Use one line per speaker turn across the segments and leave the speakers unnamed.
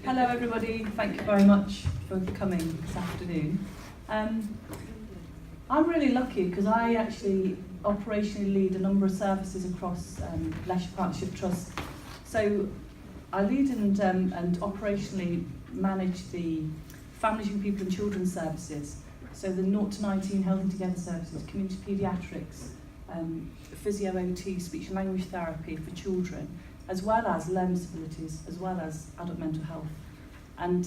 Hello everybody, thank you very much for coming this afternoon. I'm really lucky because I actually operationally lead a number of services across Leicester Partnership Trust. So I lead and operationally manage the Families, Young People and Children's services. So the 0 to 19 Healthy Together services, community paediatrics, physio OT, speech and language therapy for children, as well as learning disabilities, as well as adult mental health. And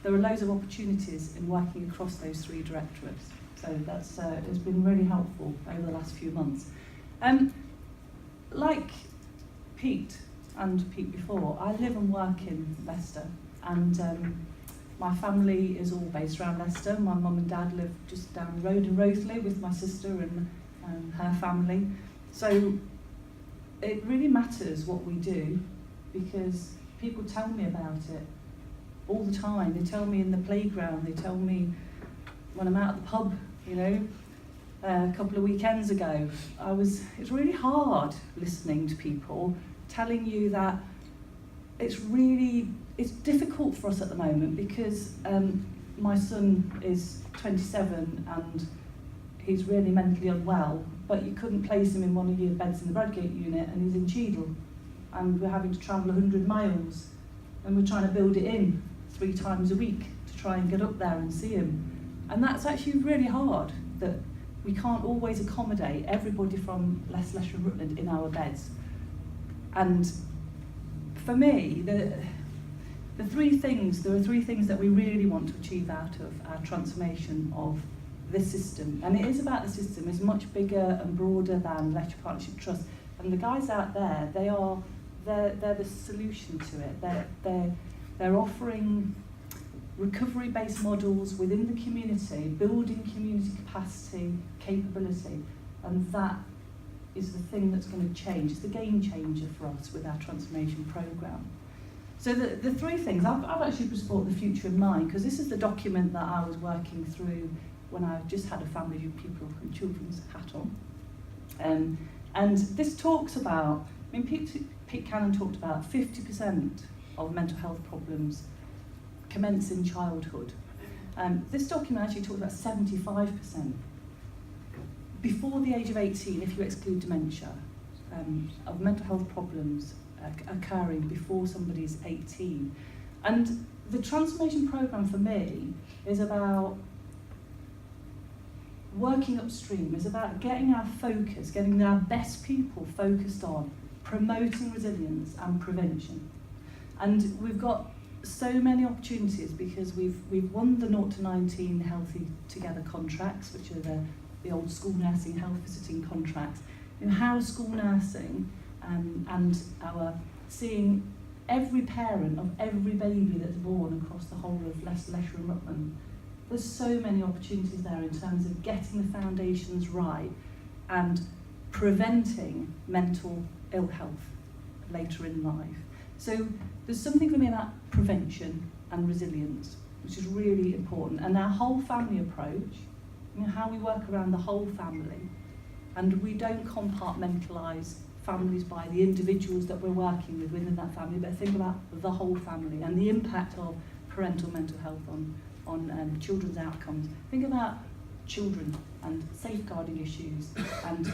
there are loads of opportunities in working across those three directorates. So that's it's been really helpful over the last few months. Like Pete and Pete before, I live and work in Leicester, and my family is all based around Leicester. My mum and dad live just down the road in Rothley with my sister and her family. So it really matters what we do, because people tell me about it all the time. They tell me in the playground, they tell me when I'm out at the pub, you know. A couple of weekends ago, it's really hard listening to people telling you that it's difficult for us at the moment because my son is 27 and he's really mentally unwell, but you couldn't place him in one of your beds in the Bradgate unit and he's in Cheadle, and we're having to travel 100 miles and we're trying to build it in 3 times a week to try and get up there and see him. And that's actually really hard, that we can't always accommodate everybody from Leicester and Rutland in our beds. And for me, there are 3 things that we really want to achieve out of our transformation of this system. And it is about the system. It's much bigger and broader than Leicester Partnership Trust. And the guys out there, they're the solution to it. They're offering recovery-based models within the community, building community capacity, capability, and that is the thing that's going to change. It's the game changer for us with our transformation programme. So the 3 things, I've actually just brought the future in mind, because this is the document that I was working through when I just had a Family, Young People and Children's hat on. And this talks about, Pete Cannon talked about 50% of mental health problems commence in childhood. This document actually talks about 75%. Before the age of 18, if you exclude dementia, of mental health problems occurring before somebody's 18. And the transformation programme for me is about working upstream, is about getting our focus, getting our best people focused on promoting resilience and prevention. And we've got so many opportunities because we've won the 0 to 19 Healthy Together contracts, which are the old school nursing health visiting contracts. In house school nursing and our seeing every parent of every baby that's born across the whole of Leicester and Rutland. There's so many opportunities there in terms of getting the foundations right and preventing mental ill health later in life. So there's something for me about prevention and resilience, which is really important. And our whole family approach, how we work around the whole family, and we don't compartmentalise families by the individuals that we're working with within that family, but think about the whole family and the impact of parental mental health on children's outcomes. Think about children and safeguarding issues and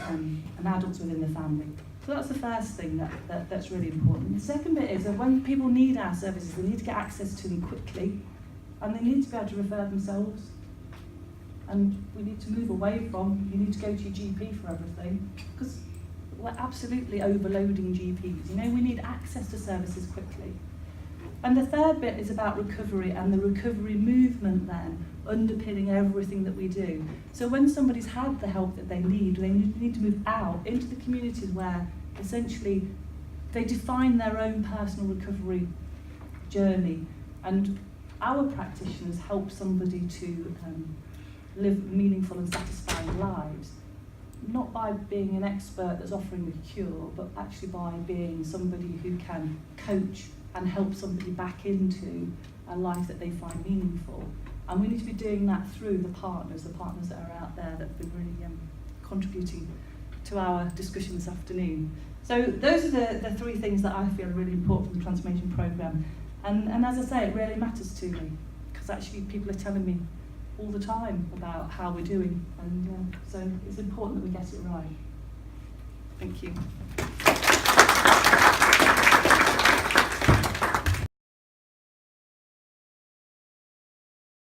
adults within the family. So that's the first thing that's really important. The second bit is that when people need our services, they need to get access to them quickly, and they need to be able to refer themselves. And we need to move away from, you need to go to your GP for everything, because we're absolutely overloading GPs. We need access to services quickly. And the third bit is about recovery and the recovery movement then underpinning everything that we do. So when somebody's had the help that they need to move out into the communities where essentially they define their own personal recovery journey. And our practitioners help somebody to live meaningful and satisfying lives, not by being an expert that's offering the cure, but actually by being somebody who can coach and help somebody back into a life that they find meaningful. And we need to be doing that through the partners that are out there that have been really contributing to our discussion this afternoon. So those are the 3 things that I feel are really important from the transformation programme. And as I say, it really matters to me, because actually people are telling me all the time about how we're doing, and so it's important that we get it right. Thank you.